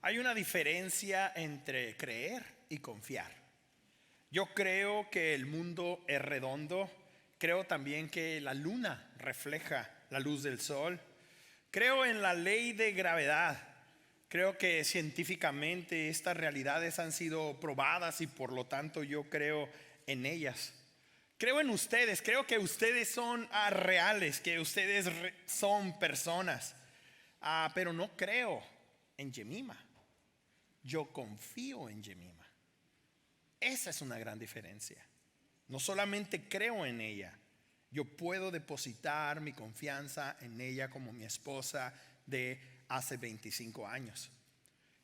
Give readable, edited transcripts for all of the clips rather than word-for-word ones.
Hay una diferencia entre creer y confiar. Yo creo que el mundo es redondo. Creo también que la luna refleja la luz del sol. Creo en la ley de gravedad. Creo que científicamente estas realidades han sido probadas y por lo tanto yo creo en ellas. Creo en ustedes, creo que ustedes son reales, que ustedes son personas. Pero no creo en Jemima. Yo confío en Jemima. Esa es una gran diferencia. No solamente creo en ella, yo puedo depositar mi confianza en ella como mi esposa de hace 25 años.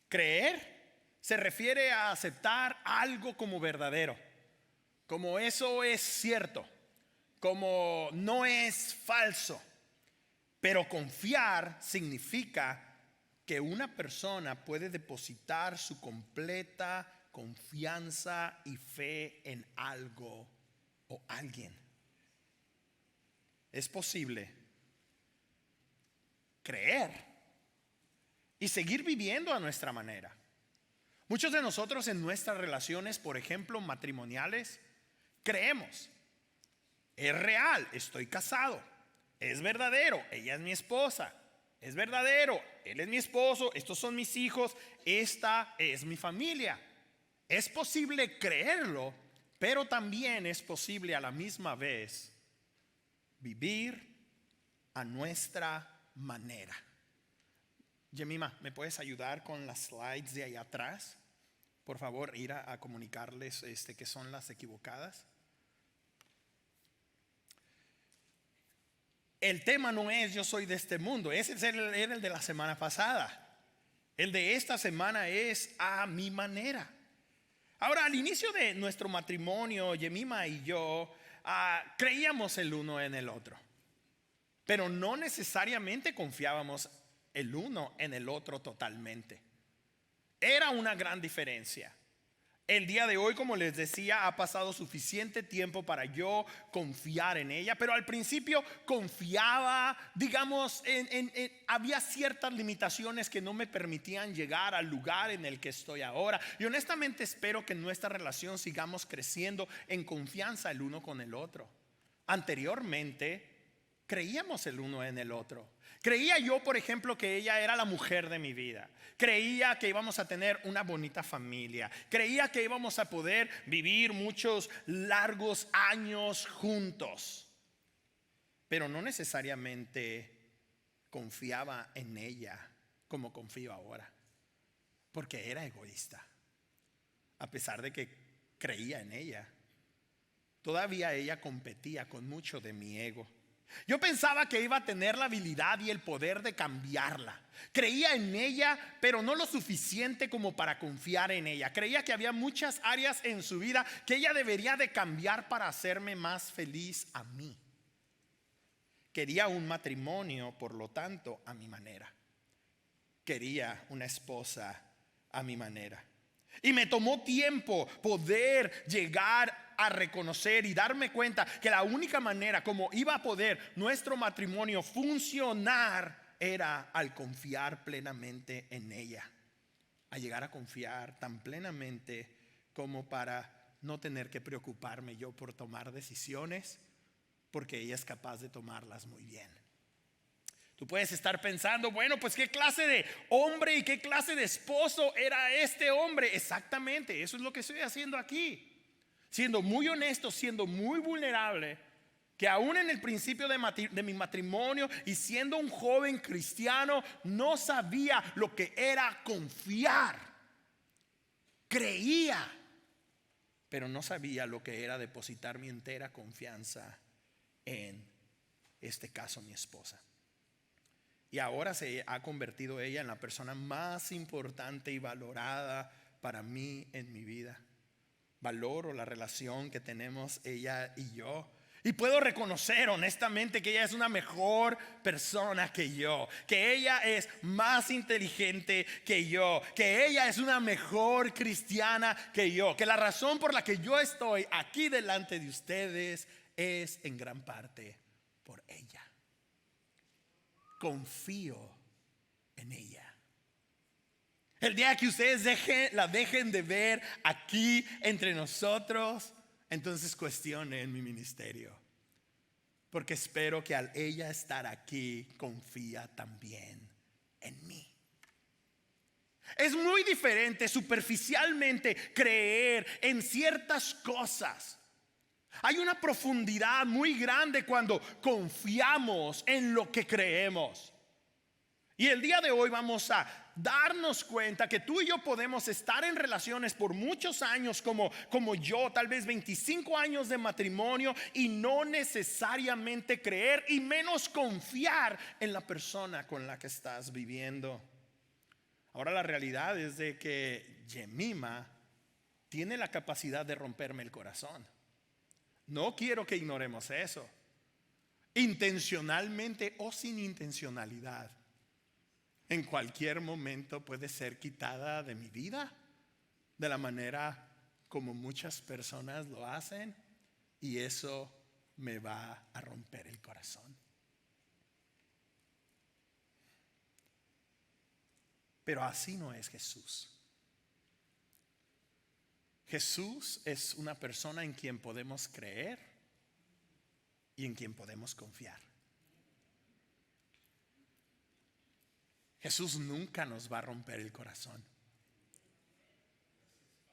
Creer se refiere a aceptar algo como verdadero, como eso es cierto, como no es falso. Pero confiar significa que una persona puede depositar su completa confianza y fe en algo o alguien. Es posible creer y seguir viviendo a nuestra manera. Muchos de nosotros en nuestras relaciones, por ejemplo, matrimoniales, creemos, es real, estoy casado, es verdadero, ella es mi esposa, es verdadero, él es mi esposo, estos son mis hijos, esta es mi familia. Es posible creerlo, pero también es posible a la misma vez vivir a nuestra manera. Jemima, ¿me puedes ayudar con las slides de allá atrás? Por favor, ir a comunicarles que son las equivocadas. El tema no es yo soy de este mundo. Ese era el de la semana pasada. El de esta semana es a mi manera. Ahora, al inicio de nuestro matrimonio, Jemima y yo creíamos el uno en el otro, pero no necesariamente confiábamos el uno en el otro totalmente. Era una gran diferencia. El día de hoy, como les decía, ha pasado suficiente tiempo para yo confiar en ella, pero al principio confiaba, digamos, había ciertas limitaciones que no me permitían llegar al lugar en el que estoy ahora. Y honestamente espero que en nuestra relación sigamos creciendo en confianza el uno con el otro. Anteriormente creíamos el uno en el otro. Creía yo, por ejemplo, que ella era la mujer de mi vida. Creía que íbamos a tener una bonita familia. Creía que íbamos a poder vivir muchos largos años juntos. Pero no necesariamente confiaba en ella como confío ahora, porque era egoísta. A pesar de que creía en ella, todavía ella competía con mucho de mi ego. Yo pensaba que iba a tener la habilidad y el poder de cambiarla. Creía en ella, pero no lo suficiente como para confiar en ella. Creía que había muchas áreas en su vida que ella debería de cambiar para hacerme más feliz a mí. Quería un matrimonio, por lo tanto, a mi manera. Quería una esposa a mi manera. Y me tomó tiempo poder llegar a reconocer y darme cuenta que la única manera como iba a poder nuestro matrimonio funcionar era al confiar plenamente en ella. A llegar a confiar tan plenamente como para no tener que preocuparme yo por tomar decisiones, porque ella es capaz de tomarlas muy bien. Tú puedes estar pensando, bueno, pues qué clase de hombre y qué clase de esposo era este hombre. Exactamente, eso es lo que estoy haciendo aquí. Siendo muy honesto, siendo muy vulnerable, que aún en el principio de mi matrimonio y siendo un joven cristiano, no sabía lo que era confiar. Creía, pero no sabía lo que era depositar mi entera confianza en este caso mi esposa. Y ahora se ha convertido ella en la persona más importante y valorada para mí en mi vida. Valoro la relación que tenemos ella y yo. Y puedo reconocer honestamente que ella es una mejor persona que yo, que ella es más inteligente que yo, que ella es una mejor cristiana que yo, que la razón por la que yo estoy aquí delante de ustedes es en gran parte por ella. Confío en ella. El día que ustedes la dejen de ver aquí entre nosotros, entonces cuestionen mi ministerio. Porque espero que al ella estar aquí, confía también en mí. Es muy diferente superficialmente creer en ciertas cosas. Hay una profundidad muy grande cuando confiamos en lo que creemos. Y el día de hoy vamos a darnos cuenta que tú y yo podemos estar en relaciones por muchos años como yo, tal vez 25 años de matrimonio, y no necesariamente creer y menos confiar en la persona con la que estás viviendo. Ahora la realidad es de que Jemima tiene la capacidad de romperme el corazón. No quiero que ignoremos eso. Intencionalmente o sin intencionalidad, en cualquier momento puede ser quitada de mi vida, de la manera como muchas personas lo hacen, y eso me va a romper el corazón. Pero así no es Jesús. Jesús es una persona en quien podemos creer y en quien podemos confiar. Jesús nunca nos va a romper el corazón.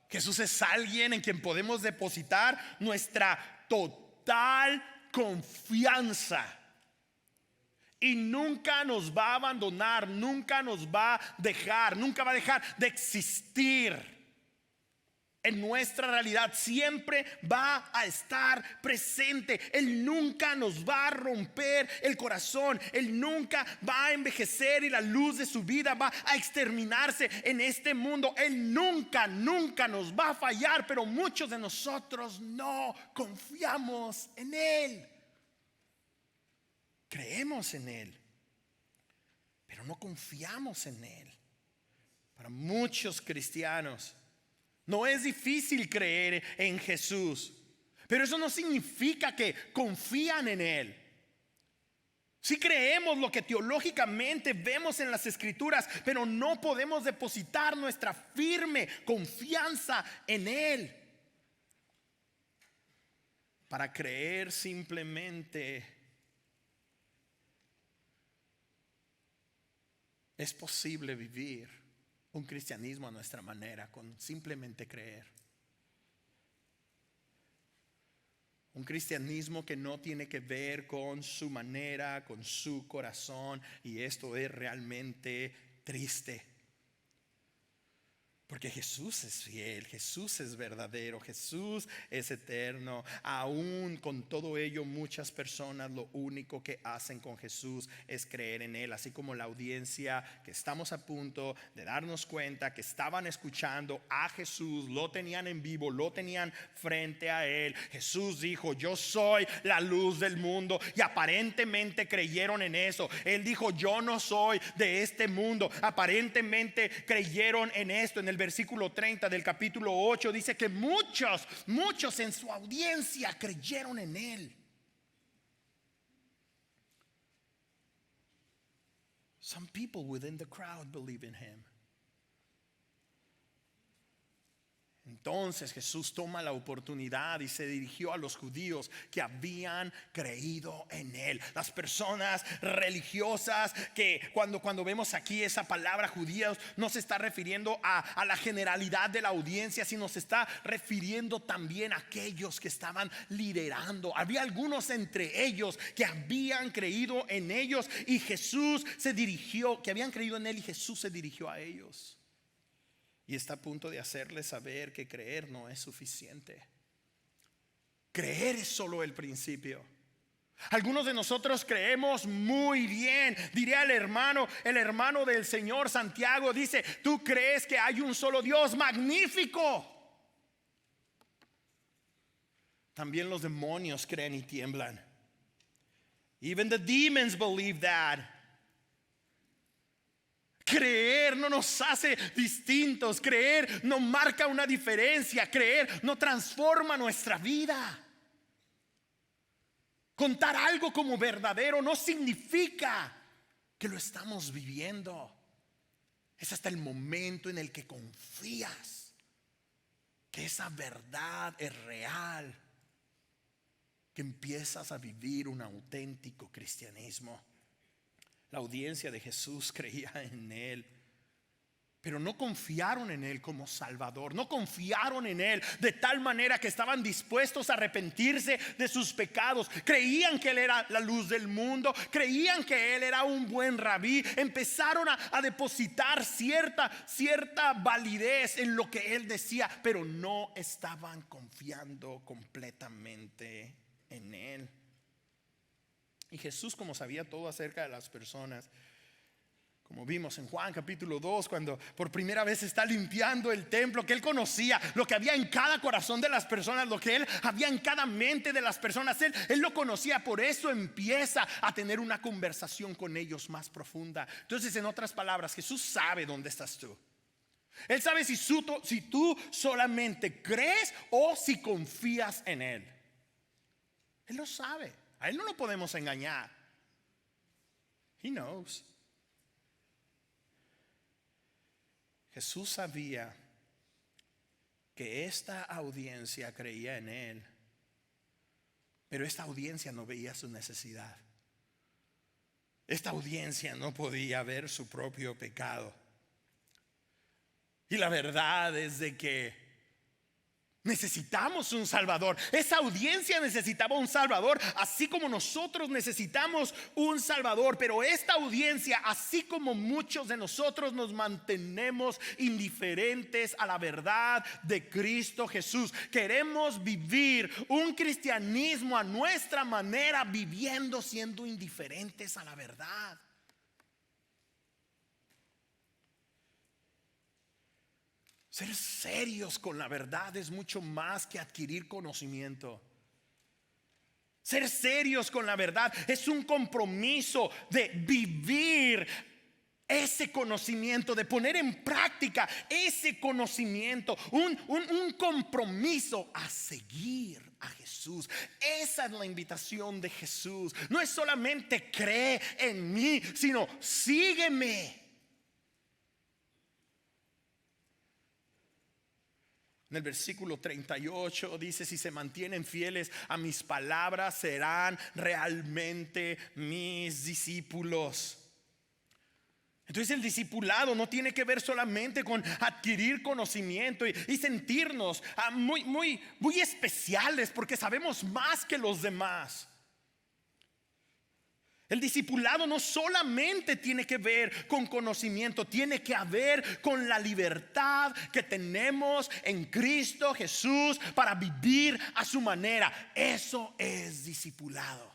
Jesús es alguien en quien podemos depositar nuestra total confianza. Y nunca nos va a abandonar, nunca nos va a dejar, nunca va a dejar de existir en nuestra realidad. Siempre va a estar presente. Él nunca nos va a romper el corazón. Él nunca va a envejecer y la luz de su vida va a exterminarse en este mundo. Él nunca nos va a fallar. Pero muchos de nosotros no confiamos en Él. Creemos en Él, pero no confiamos en Él. Para muchos cristianos no es difícil creer en Jesús, pero eso no significa que confían en Él. Si creemos lo que teológicamente vemos en las Escrituras, pero no podemos depositar nuestra firme confianza en Él. Para creer simplemente es posible vivir un cristianismo a nuestra manera, con simplemente creer. Un cristianismo que no tiene que ver con su manera, con su corazón. Y esto es realmente triste. Porque Jesús es fiel, Jesús es verdadero, Jesús es eterno. Aún con todo ello, muchas personas lo único que hacen con Jesús es creer en Él. Así como la audiencia que estamos a punto de darnos cuenta que estaban escuchando a Jesús, lo tenían en vivo, lo tenían frente a Él. Jesús dijo: yo soy la luz del mundo, y aparentemente creyeron en eso. Él dijo: yo no soy de este mundo. Aparentemente creyeron en esto. En el versículo 30 del capítulo 8 dice que muchos en su audiencia creyeron en Él. Some people within the crowd believe in Him. Entonces Jesús toma la oportunidad y se dirigió a los judíos que habían creído en Él. Las personas religiosas que cuando vemos aquí esa palabra judíos, no se está refiriendo a la generalidad de la audiencia, sino se está refiriendo también a aquellos que estaban liderando. Había algunos entre ellos que habían creído en ellos, y Jesús se dirigió, que habían creído en Él, y Jesús se dirigió a ellos. Y está a punto de hacerles saber que creer no es suficiente. Creer es solo el principio. Algunos de nosotros creemos muy bien. Diría el hermano del Señor, Santiago, dice: tú crees que hay un solo Dios. Magnífico. También los demonios creen y tiemblan. Even the demons believe that. Creer no nos hace distintos. Creer no marca una diferencia. Creer no transforma nuestra vida. Contar algo como verdadero no significa que lo estamos viviendo. Es hasta el momento en el que confías que esa verdad es real, que empiezas a vivir un auténtico cristianismo. La audiencia de Jesús creía en Él, pero no confiaron en Él como Salvador. No confiaron en Él de tal manera que estaban dispuestos a arrepentirse de sus pecados. Creían que Él era la luz del mundo. Creían que Él era un buen rabí. Empezaron a depositar cierta validez en lo que Él decía, pero no estaban confiando completamente en Él. Y Jesús, como sabía todo acerca de las personas, como vimos en Juan capítulo 2, cuando por primera vez está limpiando el templo, que Él conocía lo que había en cada corazón de las personas, lo que Él había en cada mente de las personas. Él lo conocía, por eso empieza a tener una conversación con ellos más profunda. Entonces, en otras palabras, Jesús sabe dónde estás tú. Él sabe si tú solamente crees o si confías en Él. Él lo sabe. A Él no lo podemos engañar. He knows. Jesús sabía que esta audiencia creía en Él, pero esta audiencia no veía su necesidad. Esta audiencia no podía ver su propio pecado. Y la verdad es de que necesitamos un Salvador. Esa audiencia necesitaba un Salvador, así como nosotros necesitamos un Salvador. Pero esta audiencia, así como muchos de nosotros, nos mantenemos indiferentes a la verdad de Cristo Jesús. Queremos vivir un cristianismo a nuestra manera, viviendo siendo indiferentes a la verdad. Ser serios con la verdad es mucho más que adquirir conocimiento. Ser serios con la verdad es un compromiso de vivir ese conocimiento, de poner en práctica ese conocimiento, un compromiso a seguir a Jesús. Esa es la invitación de Jesús. No es solamente cree en mí, sino sígueme. En el versículo 38 dice: si se mantienen fieles a mis palabras, serán realmente mis discípulos. Entonces el discipulado no tiene que ver solamente con adquirir conocimiento y sentirnos muy especiales porque sabemos más que los demás. El discipulado no solamente tiene que ver con conocimiento, tiene que ver con la libertad que tenemos en Cristo Jesús para vivir a su manera. Eso es discipulado.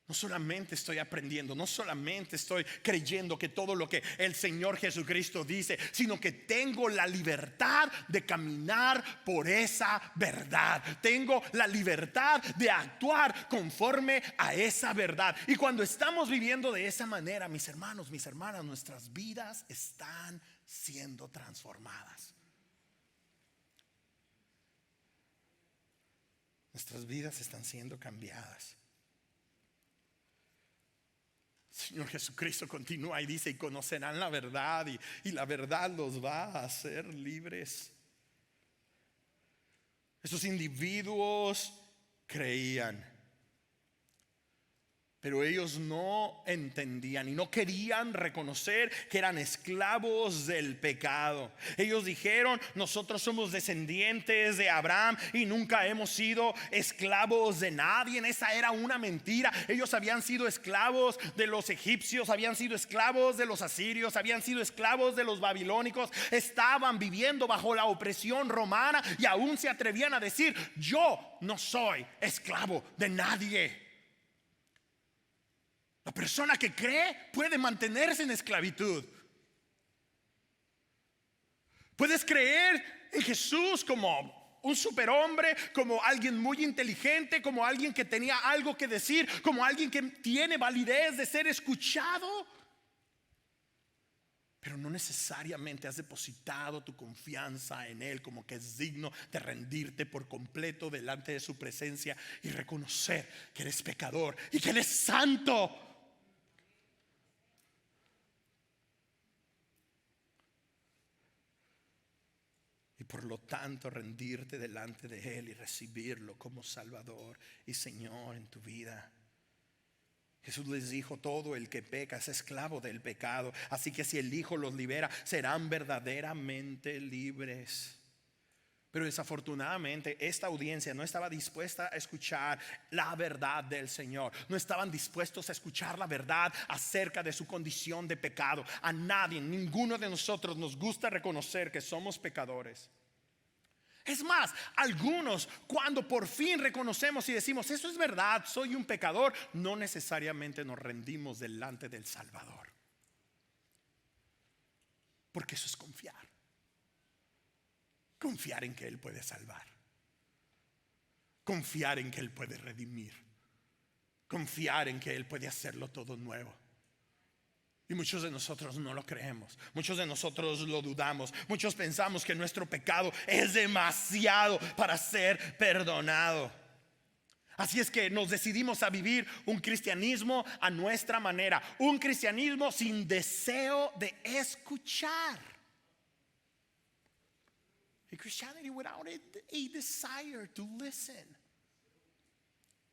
No solamente estoy aprendiendo, no solamente estoy creyendo que todo lo que el Señor Jesucristo dice, sino que tengo la libertad de caminar por esa verdad. Tengo la libertad de actuar conforme a esa verdad. Y cuando estamos viviendo de esa manera, mis hermanos, mis hermanas, nuestras vidas están siendo transformadas. Nuestras vidas están siendo cambiadas. Señor Jesucristo continúa y dice: y conocerán la verdad y la verdad los va a hacer libres. Esos individuos creían, pero ellos no entendían y no querían reconocer que eran esclavos del pecado. Ellos dijeron: nosotros somos descendientes de Abraham y nunca hemos sido esclavos de nadie. Esa era una mentira. Ellos habían sido esclavos de los egipcios, habían sido esclavos de los asirios, habían sido esclavos de los babilónicos. Estaban viviendo bajo la opresión romana y aún se atrevían a decir: yo no soy esclavo de nadie. La persona que cree puede mantenerse en esclavitud. Puedes creer en Jesús como un superhombre, como alguien muy inteligente, como alguien que tenía algo que decir, como alguien que tiene validez de ser escuchado, pero no necesariamente has depositado tu confianza en Él como que es digno de rendirte por completo delante de su presencia y reconocer que eres pecador y que Él es santo. y por lo tanto rendirte delante de Él y recibirlo como Salvador y Señor en tu vida. Jesús les dijo: todo el que peca es esclavo del pecado, así que si el Hijo los libera, serán verdaderamente libres. Pero desafortunadamente esta audiencia no estaba dispuesta a escuchar la verdad del Señor. No estaban dispuestos a escuchar la verdad acerca de su condición de pecado. A nadie, ninguno de nosotros nos gusta reconocer que somos pecadores. Es más, algunos, cuando por fin reconocemos y decimos: eso es verdad, soy un pecador, no necesariamente nos rendimos delante del Salvador. Porque eso es confiar. Confiar en que Él puede salvar. Confiar en que Él puede redimir. Confiar en que Él puede hacerlo todo nuevo. Y muchos de nosotros no lo creemos. Muchos de nosotros lo dudamos. Muchos pensamos que nuestro pecado es demasiado para ser perdonado. Así es que nos decidimos a vivir un cristianismo a nuestra manera. Un cristianismo sin deseo de escuchar. A Christianity without a desire to listen.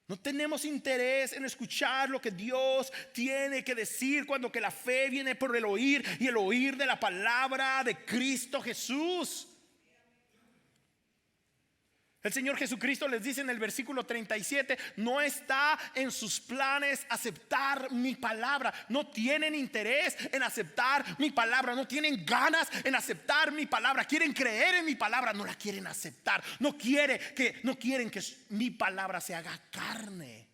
No tenemos interés en escuchar lo que Dios tiene que decir, cuando que la fe viene por el oír, y el oír de la palabra de Cristo Jesús. El Señor Jesucristo les dice en el versículo 37: no está en sus planes aceptar mi palabra. No tienen interés en aceptar mi palabra. No tienen ganas en aceptar mi palabra. Quieren creer en mi palabra, no la quieren aceptar. No quieren que mi palabra se haga carne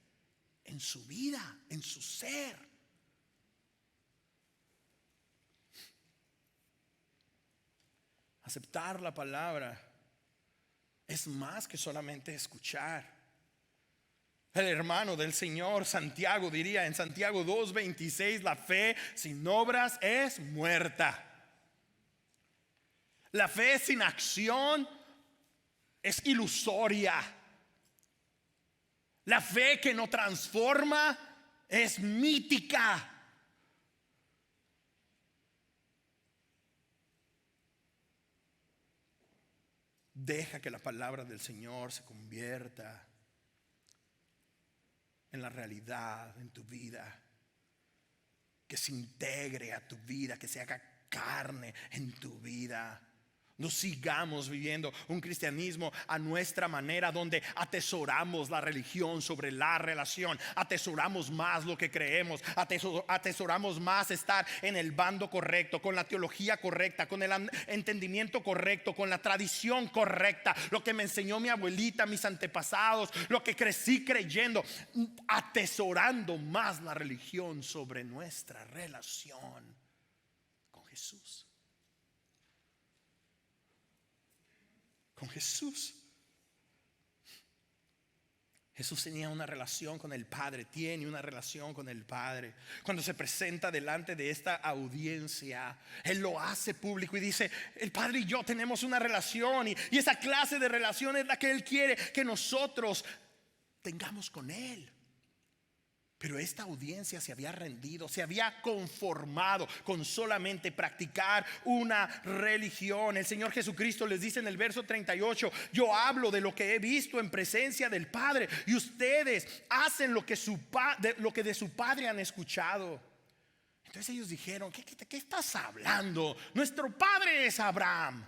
en su vida, en su ser. Aceptar la palabra es más que solamente escuchar. El hermano del Señor, Santiago, diría en Santiago 2:26: la fe sin obras es muerta. La fe sin acción es ilusoria. La fe que no transforma es mítica. Deja que la palabra del Señor se convierta en la realidad en tu vida, que se integre a tu vida, que se haga carne en tu vida. No sigamos viviendo un cristianismo a nuestra manera, donde atesoramos la religión sobre la relación. Atesoramos más lo que creemos. Atesoramos más estar en el bando correcto, con la teología correcta, con el entendimiento correcto, con la tradición correcta, lo que me enseñó mi abuelita, mis antepasados, lo que crecí creyendo. Atesorando más la religión sobre nuestra relación con Jesús. Con Jesús. Jesús tenía una relación con el Padre, tiene una relación con el Padre. Cuando se presenta delante de esta audiencia, Él lo hace público y dice: el Padre y yo tenemos una relación, y esa clase de relación es la que Él quiere que nosotros tengamos con Él. Pero esta audiencia se había rendido, se había conformado con solamente practicar una religión. El Señor Jesucristo les dice en el verso 38: yo hablo de lo que he visto en presencia del Padre, y ustedes hacen lo que de su Padre han escuchado. Entonces ellos dijeron: ¿Qué estás hablando? Nuestro padre es Abraham.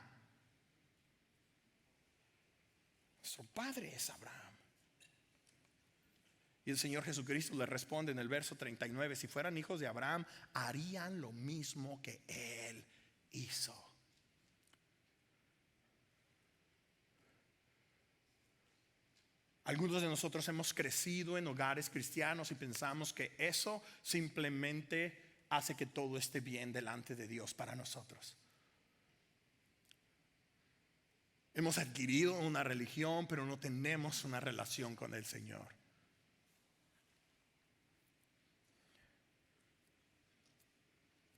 Nuestro padre es Abraham. Y el Señor Jesucristo le responde en el verso 39: si fueran hijos de Abraham, harían lo mismo que él hizo. Algunos de nosotros hemos crecido en hogares cristianos y pensamos que eso simplemente hace que todo esté bien delante de Dios para nosotros. Hemos adquirido una religión, pero no tenemos una relación con el Señor.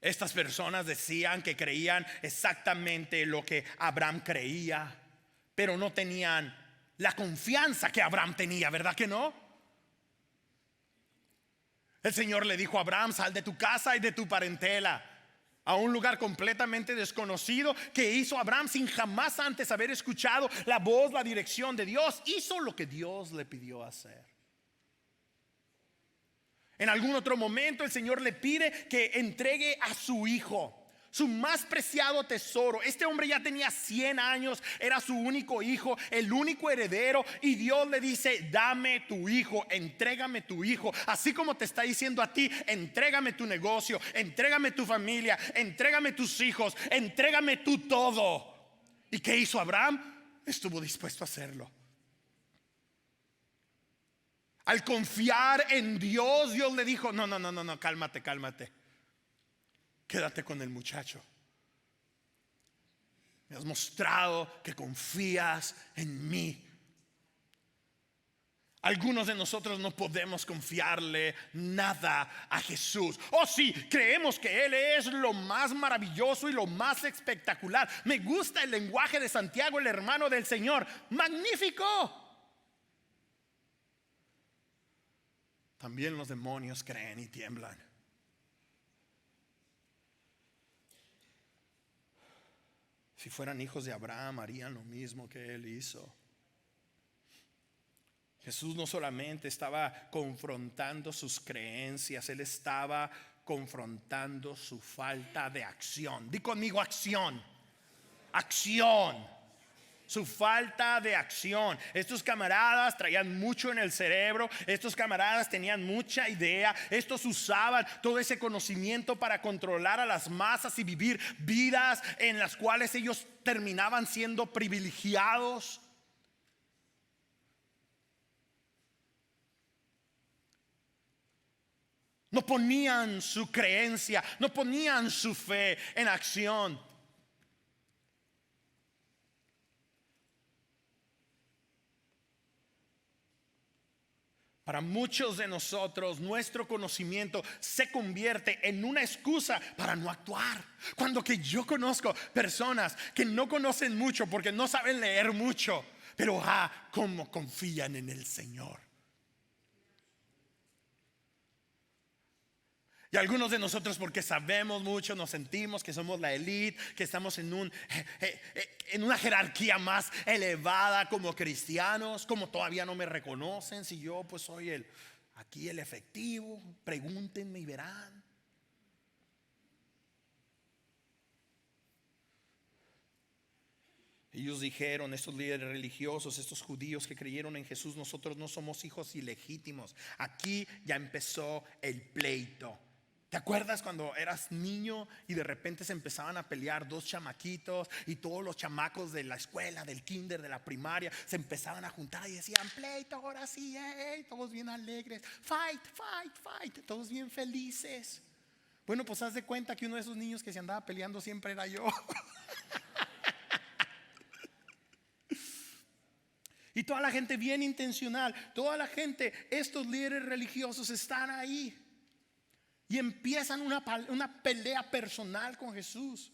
Estas personas decían que creían exactamente lo que Abraham creía, pero no tenían la confianza que Abraham tenía, ¿verdad que no? El Señor le dijo a Abraham: sal de tu casa y de tu parentela. a un lugar completamente desconocido que hizo Abraham sin jamás antes haber escuchado la voz, la dirección de Dios. Hizo lo que Dios le pidió hacer. En algún otro momento el Señor le pide que entregue a su hijo, su más preciado tesoro. Este hombre ya tenía 100 años, era su único hijo, el único heredero. Y Dios le dice: dame tu hijo, entrégame tu hijo. Así como te está diciendo a ti: entrégame tu negocio, entrégame tu familia, entrégame tus hijos, entrégame tú todo. ¿Y qué hizo Abraham? Estuvo dispuesto a hacerlo. Al confiar en Dios, Dios le dijo: no, cálmate. Quédate con el muchacho. Me has mostrado que confías en mí. Algunos de nosotros no podemos confiarle nada a Jesús. O sí, creemos que Él es lo más maravilloso y lo más espectacular. Me gusta el lenguaje de Santiago, el hermano del Señor. Magnífico. También los demonios creen y tiemblan. Si fueran hijos de Abraham, harían lo mismo que él hizo. Jesús no solamente estaba confrontando sus creencias, Él estaba confrontando su falta de acción. Di conmigo: acción. Acción. Su falta de acción. Estos camaradas traían mucho en el cerebro. Estos camaradas tenían mucha idea. Estos usaban todo ese conocimiento para controlar a las masas y vivir vidas en las cuales ellos terminaban siendo privilegiados. No ponían su creencia, no ponían su fe en acción. Para muchos de nosotros, nuestro conocimiento se convierte en una excusa para no actuar. Cuando que yo conozco personas que no conocen mucho porque no saben leer mucho, pero cómo confían en el Señor. Y algunos de nosotros, porque sabemos mucho, nos sentimos que somos la élite, que estamos en una jerarquía más elevada como cristianos. Como todavía no me reconocen, si yo pues soy aquí el efectivo, pregúntenme y verán. Ellos dijeron, estos líderes religiosos, estos judíos que creyeron en Jesús: nosotros no somos hijos ilegítimos. Aquí ya empezó el pleito. ¿Te acuerdas cuando eras niño y de repente se empezaban a pelear dos chamaquitos y todos los chamacos de la escuela, del kinder, de la primaria, se empezaban a juntar y decían: pleito, ahora sí, todos bien alegres, fight, todos bien felices? Bueno, pues haz de cuenta que uno de esos niños que se andaba peleando siempre era yo. Y toda la gente bien intencional, toda la gente, estos líderes religiosos están ahí. Y empiezan una pelea personal con Jesús.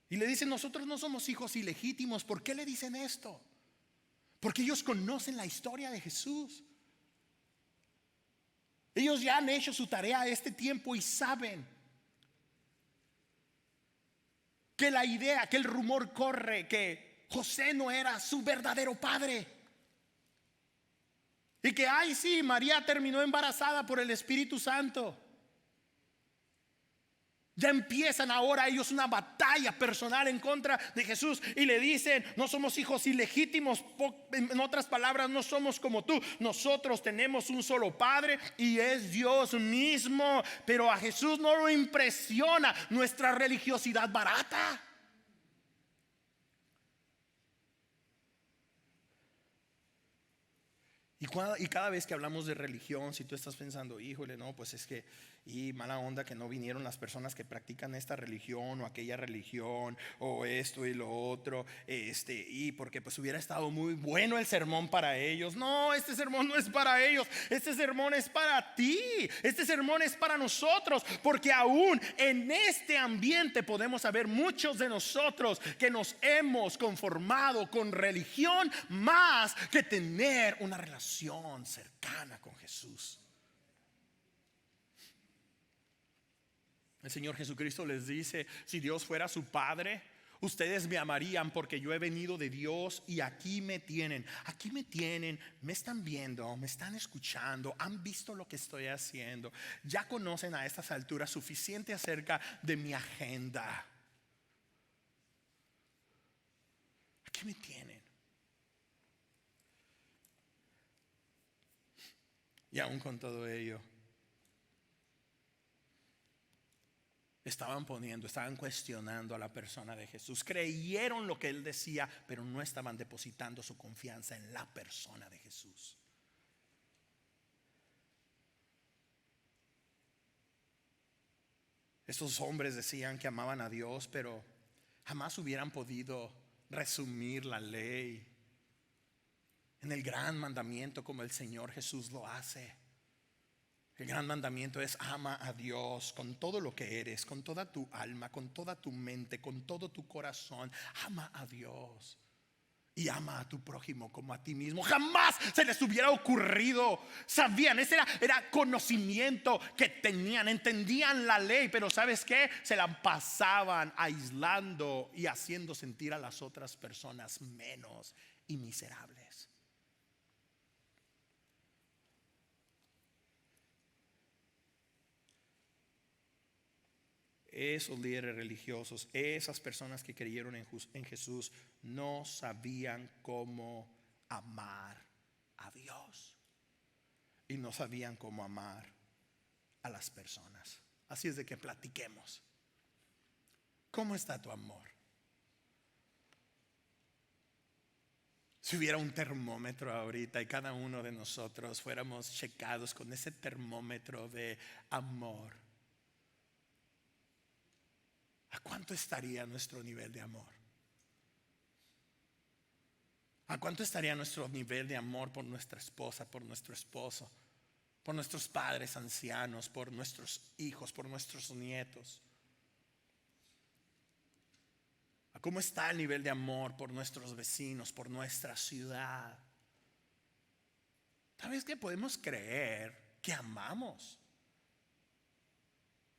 Y le dicen: nosotros no somos hijos ilegítimos. ¿Por qué le dicen esto? Porque ellos conocen la historia de Jesús. Ellos ya han hecho su tarea a este tiempo y saben que la idea, que el rumor corre que José no era su verdadero padre. Y que sí, María terminó embarazada por el Espíritu Santo. Ya empiezan ahora ellos una batalla personal en contra de Jesús. Y le dicen: no somos hijos ilegítimos. En otras palabras, no somos como tú. Nosotros tenemos un solo Padre y es Dios mismo. Pero a Jesús no lo impresiona nuestra religiosidad barata. Y cada vez que hablamos de religión, si tú estás pensando: híjole, no, pues es que, y mala onda que no vinieron las personas que practican esta religión o aquella religión, o esto y lo otro, y porque pues hubiera estado muy bueno el sermón para ellos. No, este sermón no es para ellos, este sermón es para ti, este sermón es para nosotros, porque aún en este ambiente podemos haber muchos de nosotros que nos hemos conformado con religión más que tener una relación cercana con Jesús. El Señor Jesucristo les dice: si Dios fuera su Padre, ustedes me amarían, porque yo he venido de Dios y aquí me tienen. Aquí me tienen, me están viendo, me están escuchando, han visto lo que estoy haciendo. Ya conocen a estas alturas suficiente acerca de mi agenda. Aquí me tienen. Y aún con todo ello, estaban cuestionando a la persona de Jesús. Creyeron lo que él decía, pero no estaban depositando su confianza en la persona de Jesús. Estos hombres decían que amaban a Dios, pero jamás hubieran podido resumir la ley en el gran mandamiento como el Señor Jesús lo hace. El gran mandamiento es: ama a Dios con todo lo que eres, con toda tu alma, con toda tu mente, con todo tu corazón. Ama a Dios y ama a tu prójimo como a ti mismo. Jamás se les hubiera ocurrido. Sabían, ese era conocimiento que tenían, entendían la ley, pero ¿sabes qué? Se la pasaban aislando y haciendo sentir a las otras personas menos y miserables. Esos líderes religiosos, esas personas que creyeron en Jesús, no sabían cómo amar a Dios y no sabían cómo amar a las personas. Así es de que platiquemos. ¿Cómo está tu amor? Si hubiera un termómetro ahorita y cada uno de nosotros fuéramos checados con ese termómetro de amor, ¿a cuánto estaría nuestro nivel de amor? ¿A cuánto estaría nuestro nivel de amor por nuestra esposa, por nuestro esposo, por nuestros padres ancianos, por nuestros hijos, por nuestros nietos? ¿A cómo está el nivel de amor por nuestros vecinos, por nuestra ciudad? ¿Sabes qué? Podemos creer que amamos,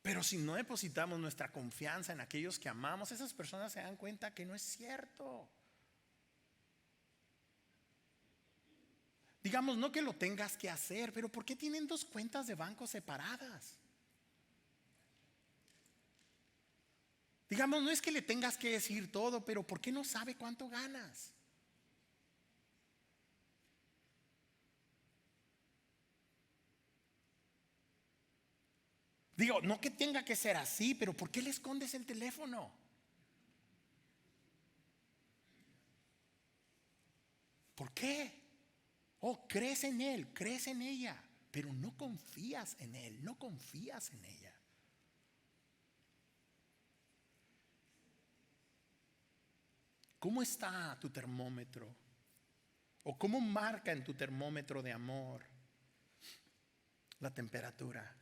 pero si no depositamos nuestra confianza en aquellos que amamos, esas personas se dan cuenta que no es cierto. Digamos, no que lo tengas que hacer, pero ¿por qué tienen dos cuentas de banco separadas? Digamos, no es que le tengas que decir todo, pero ¿por qué no sabe cuánto ganas? Digo, no que tenga que ser así, pero ¿por qué le escondes el teléfono? ¿Por qué? Oh, crees en él, crees en ella, pero no confías en él, no confías en ella. ¿Cómo está tu termómetro? ¿O cómo marca en tu termómetro de amor la temperatura?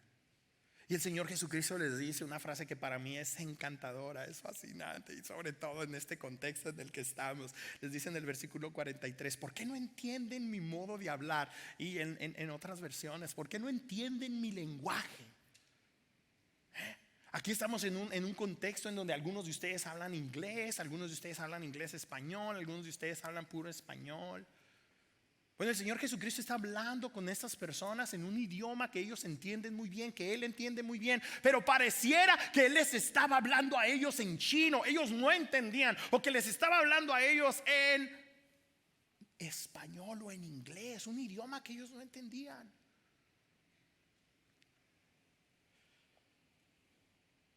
Y el Señor Jesucristo les dice una frase que para mí es encantadora, es fascinante, y sobre todo en este contexto en el que estamos. Les dice en el versículo 43: ¿por qué no entienden mi modo de hablar? Y en otras versiones: ¿por qué no entienden mi lenguaje? Aquí estamos en un contexto en donde algunos de ustedes hablan inglés, algunos de ustedes hablan inglés español, algunos de ustedes hablan puro español. Bueno, el Señor Jesucristo está hablando con estas personas en un idioma que ellos entienden muy bien, que Él entiende muy bien, pero pareciera que Él les estaba hablando a ellos en chino. Ellos no entendían, o que les estaba hablando a ellos en español o en inglés, un idioma que ellos no entendían.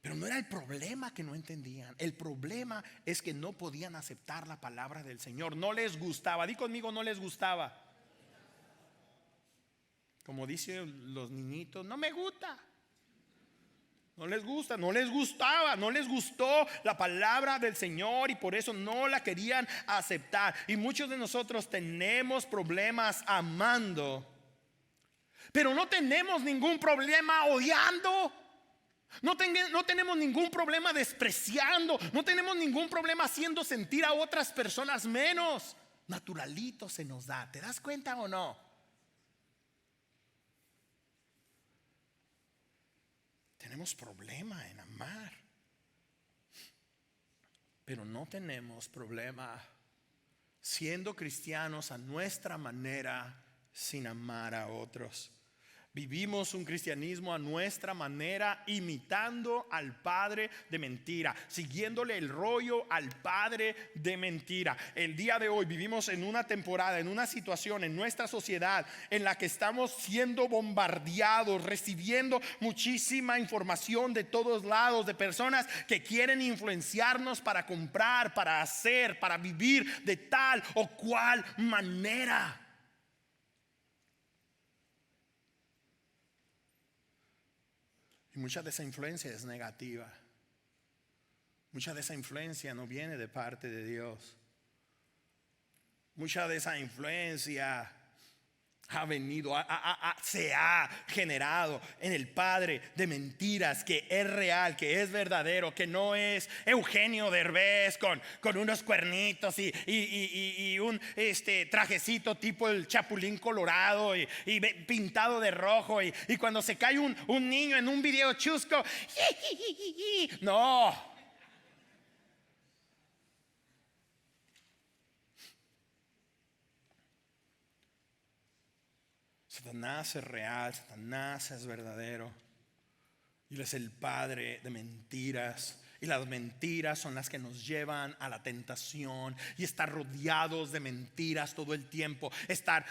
Pero no era el problema que no entendían. El problema es que no podían aceptar la palabra del Señor. No les gustaba. Di conmigo: no les gustaba. Como dicen los niñitos: no me gusta. No les gusta, no les gustaba, no les gustó la palabra del Señor y por eso no la querían aceptar. Y muchos de nosotros tenemos problemas amando, pero no tenemos ningún problema odiando. No tenemos ningún problema despreciando. No tenemos ningún problema haciendo sentir a otras personas menos. Naturalito se nos da. ¿Te das cuenta o no? tenemos problema en amar. Pero no tenemos problema siendo cristianos a nuestra manera sin amar a otros. Vivimos un cristianismo a nuestra manera, imitando al padre de mentira, siguiéndole el rollo al padre de mentira. El día de hoy vivimos en una temporada, en una situación en nuestra sociedad en la que estamos siendo bombardeados, recibiendo muchísima información de todos lados, de personas que quieren influenciarnos para comprar, para hacer, para vivir de tal o cual manera. Mucha de esa influencia es negativa. Mucha de esa influencia no viene de parte de Dios. Mucha de esa influencia ha venido, se ha generado en el padre de mentiras, que es real, que es verdadero, que no es Eugenio Derbez con unos cuernitos y un trajecito tipo el Chapulín Colorado y pintado de rojo y cuando se cae un niño en un video chusco, no. Satanás es real, Satanás es verdadero. Y él es el padre de mentiras. Y las mentiras son las que nos llevan a la tentación. Y estar rodeados de mentiras todo el tiempo. Estar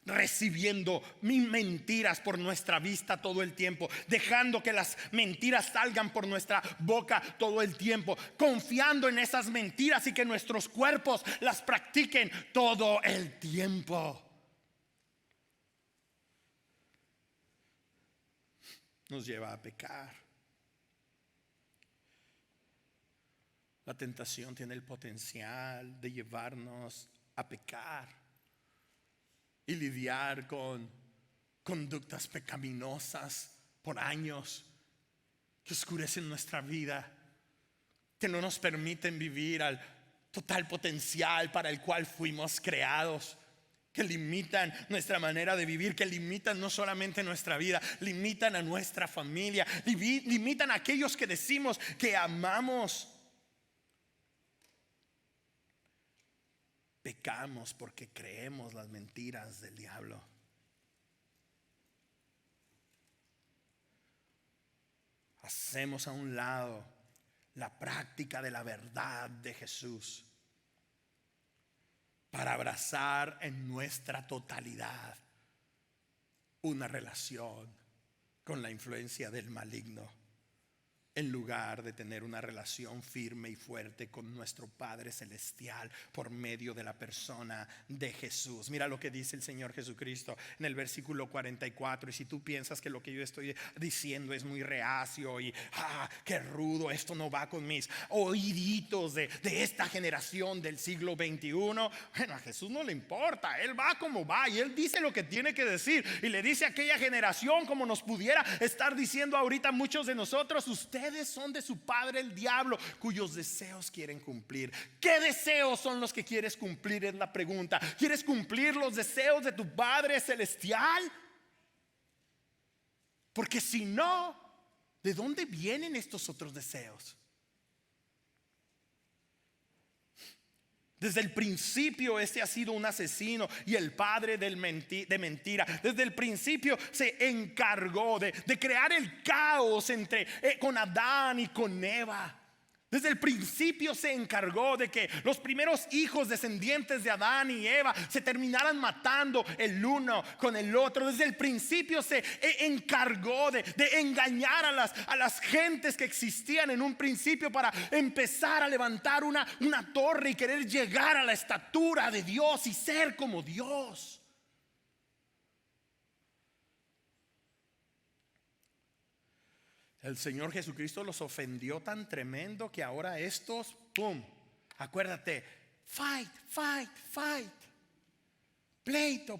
recibiendo mentiras por nuestra vista todo el tiempo. Dejando que las mentiras salgan por nuestra boca todo el tiempo. Confiando en esas mentiras y que nuestros cuerpos las practiquen todo el tiempo. Nos lleva a pecar. La tentación tiene el potencial de llevarnos a pecar y lidiar con conductas pecaminosas por años que oscurecen nuestra vida, que no nos permiten vivir al total potencial para el cual fuimos creados, que limitan nuestra manera de vivir, que limitan no solamente nuestra vida, limitan a nuestra familia, limitan a aquellos que decimos que amamos. Pecamos porque creemos las mentiras del diablo. Hacemos a un lado la práctica de la verdad de Jesús para abrazar en nuestra totalidad una relación con la influencia del maligno, en lugar de tener una relación firme y fuerte con nuestro Padre Celestial por medio de la persona de Jesús. Mira lo que dice el Señor Jesucristo en el versículo 44. Y si tú piensas que lo que yo estoy diciendo es muy reacio y qué rudo, esto no va con mis oíditos de esta generación del siglo XXI, bueno, a Jesús no le importa. Él va como va y Él dice lo que tiene que decir. Y le dice a aquella generación, como nos pudiera estar diciendo ahorita muchos de nosotros: ustedes son de su padre el diablo, cuyos deseos quieren cumplir. ¿Qué deseos son los que quieres cumplir? Es la pregunta. ¿Quieres cumplir los deseos de tu Padre Celestial? Porque si no, ¿de dónde vienen estos otros deseos? Desde el principio este ha sido un asesino y el padre de mentira. Desde el principio se encargó de crear el caos con Adán y con Eva. Desde el principio se encargó de que los primeros hijos descendientes de Adán y Eva se terminaran matando el uno con el otro. Desde el principio se encargó de engañar a las gentes que existían en un principio para empezar a levantar una torre y querer llegar a la estatura de Dios y ser como Dios. El Señor Jesucristo los ofendió tan tremendo que ahora estos, ¡pum! Acuérdate, fight. Pleito.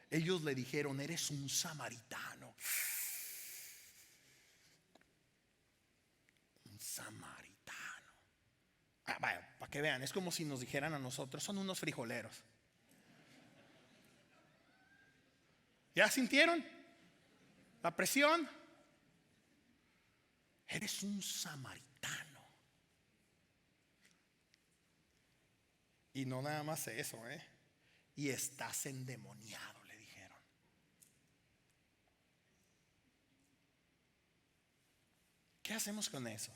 Ellos le dijeron: eres un samaritano. Un samaritano. Vaya, para que vean, es como si nos dijeran a nosotros: son unos frijoleros. ¿Ya sintieron la presión? Eres un samaritano. Y no nada más eso, y estás endemoniado, le dijeron. ¿Qué hacemos con eso?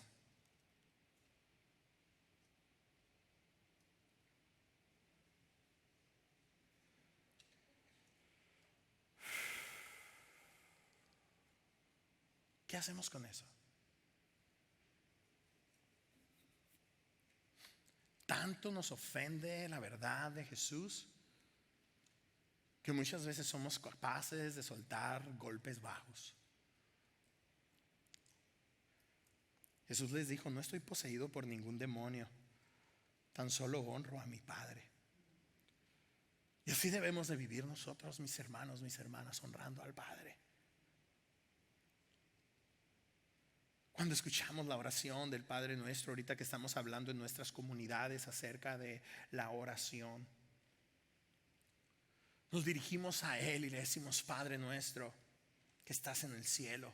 ¿Qué hacemos con eso? Tanto nos ofende la verdad de Jesús que muchas veces somos capaces de soltar golpes bajos. Jesús les dijo: no estoy poseído por ningún demonio, tan solo honro a mi Padre. Y así debemos de vivir nosotros, mis hermanos, mis hermanas, honrando al Padre. Cuando escuchamos la oración del Padre Nuestro, ahorita que estamos hablando en nuestras comunidades acerca de la oración, nos dirigimos a Él y le decimos: Padre nuestro que estás en el cielo,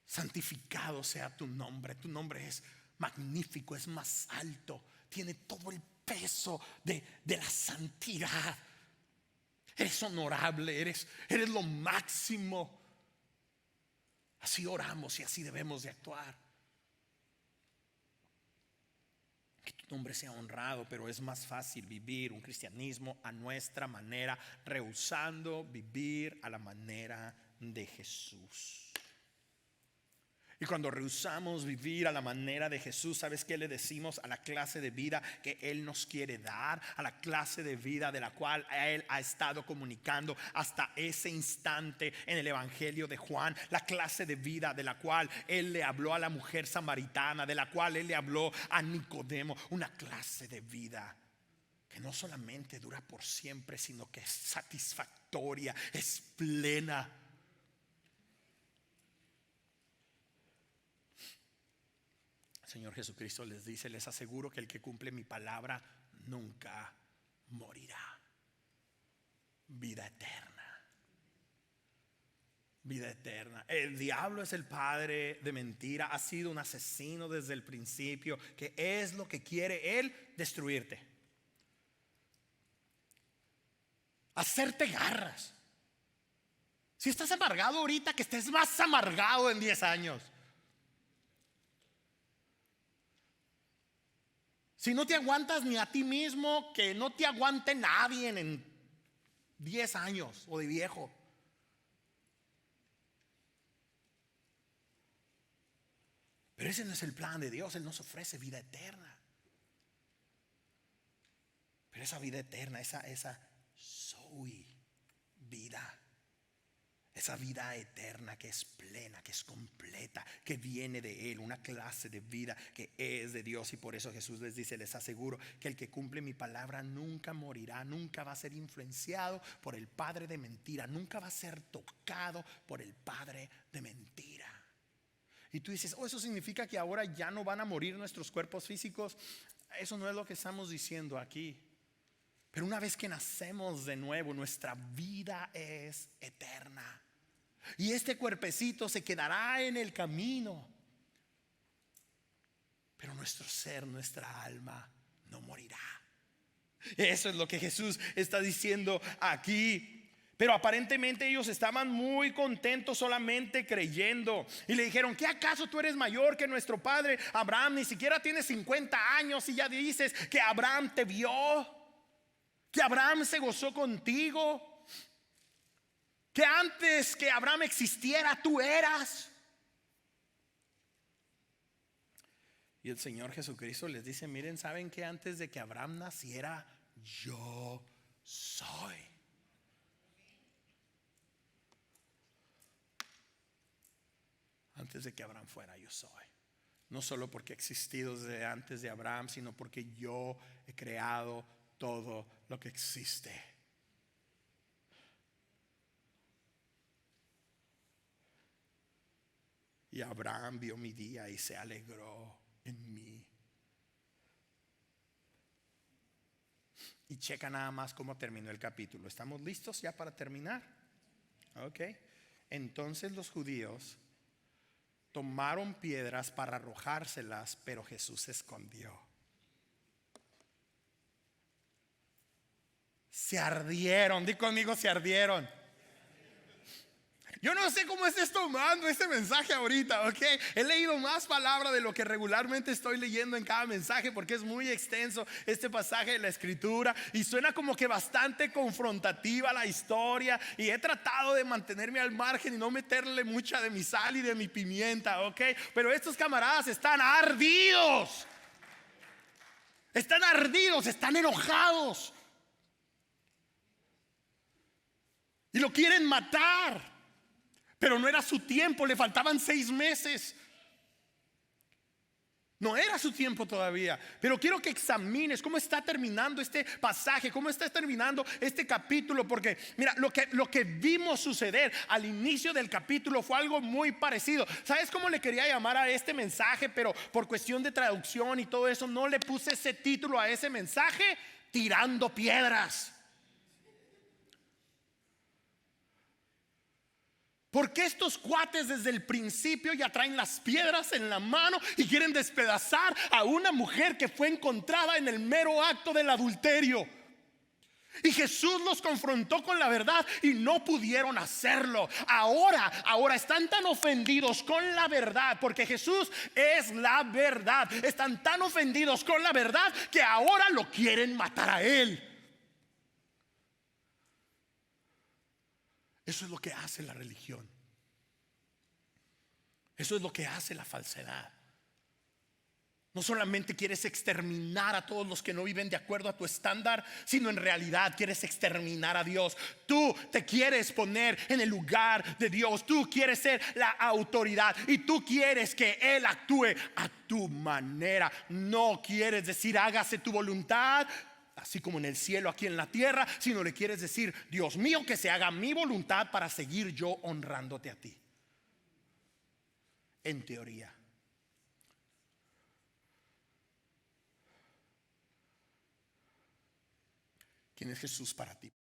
santificado sea tu nombre. Tu nombre es magnífico, es más alto, tiene todo el peso de la santidad. Eres honorable, eres lo máximo. Así oramos y así debemos de actuar. Que tu nombre sea honrado, pero es más fácil vivir un cristianismo a nuestra manera, rehusando vivir a la manera de Jesús. Y cuando rehusamos vivir a la manera de Jesús, ¿sabes qué le decimos a la clase de vida que Él nos quiere dar? A la clase de vida de la cual Él ha estado comunicando hasta ese instante en el Evangelio de Juan. La clase de vida de la cual Él le habló a la mujer samaritana, de la cual Él le habló a Nicodemo. Una clase de vida que no solamente dura por siempre, sino que es satisfactoria, es plena. Señor Jesucristo les dice: les aseguro que el que cumple mi palabra nunca morirá. Vida eterna. Vida eterna. El diablo es el padre de mentira. Ha sido un asesino desde el principio. ¿Qué es lo que quiere él? Destruirte. Hacerte garras. Si estás amargado ahorita, que estés más amargado en 10 años. Si no te aguantas ni a ti mismo, que no te aguante nadie en 10 años o de viejo. Pero ese no es el plan de Dios. Él nos ofrece vida eterna. Pero esa vida eterna, esa Zoe, vida, esa vida eterna que es plena, que es completa, que viene de Él, una clase de vida que es de Dios. Y por eso Jesús les dice: les aseguro que el que cumple mi palabra nunca morirá, nunca va a ser influenciado por el padre de mentira, nunca va a ser tocado por el padre de mentira. Y tú dices: oh, eso significa que ahora ya no van a morir nuestros cuerpos físicos. Eso no es lo que estamos diciendo aquí. Pero una vez que nacemos de nuevo, nuestra vida es eterna. Y este cuerpecito se quedará en el camino. Pero nuestro ser, nuestra alma, no morirá. Eso es lo que Jesús está diciendo aquí. Pero aparentemente ellos estaban muy contentos solamente creyendo. Y le dijeron: ¿qué acaso tú eres mayor que nuestro padre Abraham? Ni siquiera tienes 50 años y ya dices que Abraham te vio, que Abraham se gozó contigo, que antes que Abraham existiera tú eras. Y el Señor Jesucristo les dice: miren, ¿saben que antes de que Abraham naciera, yo soy? Antes de que Abraham fuera, yo soy. No solo porque he existido desde antes de Abraham, sino porque yo he creado todo lo que existe. Y Abraham vio mi día y se alegró en mí. Y checa nada más cómo terminó el capítulo. ¿Estamos listos ya para terminar? Ok. Entonces los judíos tomaron piedras para arrojárselas, pero Jesús se escondió. Se ardieron, di conmigo, se ardieron. Yo no sé cómo estés tomando este mensaje ahorita, ¿ok? He leído más palabra de lo que regularmente estoy leyendo en cada mensaje, porque es muy extenso este pasaje de la escritura y suena como que bastante confrontativa la historia, y he tratado de mantenerme al margen y no meterle mucha de mi sal y de mi pimienta, ¿ok? Pero estos camaradas están ardidos. Están ardidos, están enojados y lo quieren matar. Pero no era su tiempo, le faltaban 6 meses. No era su tiempo todavía. Pero quiero que examines cómo está terminando este pasaje, cómo está terminando este capítulo. Porque mira, lo que vimos suceder al inicio del capítulo fue algo muy parecido. ¿Sabes cómo le quería llamar a este mensaje? Pero por cuestión de traducción y todo eso, no le puse ese título a ese mensaje: tirando piedras. Porque estos cuates desde el principio ya traen las piedras en la mano y quieren despedazar a una mujer que fue encontrada en el mero acto del adulterio. Y Jesús los confrontó con la verdad y no pudieron hacerlo. Ahora están tan ofendidos con la verdad, porque Jesús es la verdad. Están tan ofendidos con la verdad que ahora lo quieren matar a él. Eso es lo que hace la religión. Eso es lo que hace la falsedad. No solamente quieres exterminar a todos los que no viven de acuerdo a tu estándar, sino en realidad quieres exterminar a Dios. Tú te quieres poner en el lugar de Dios. Tú quieres ser la autoridad y tú quieres que Él actúe a tu manera. No quieres decir hágase tu voluntad, así como en el cielo, aquí en la tierra, sino le quieres decir: Dios mío, que se haga mi voluntad para seguir yo honrándote a ti. En teoría. ¿Quién es Jesús para ti?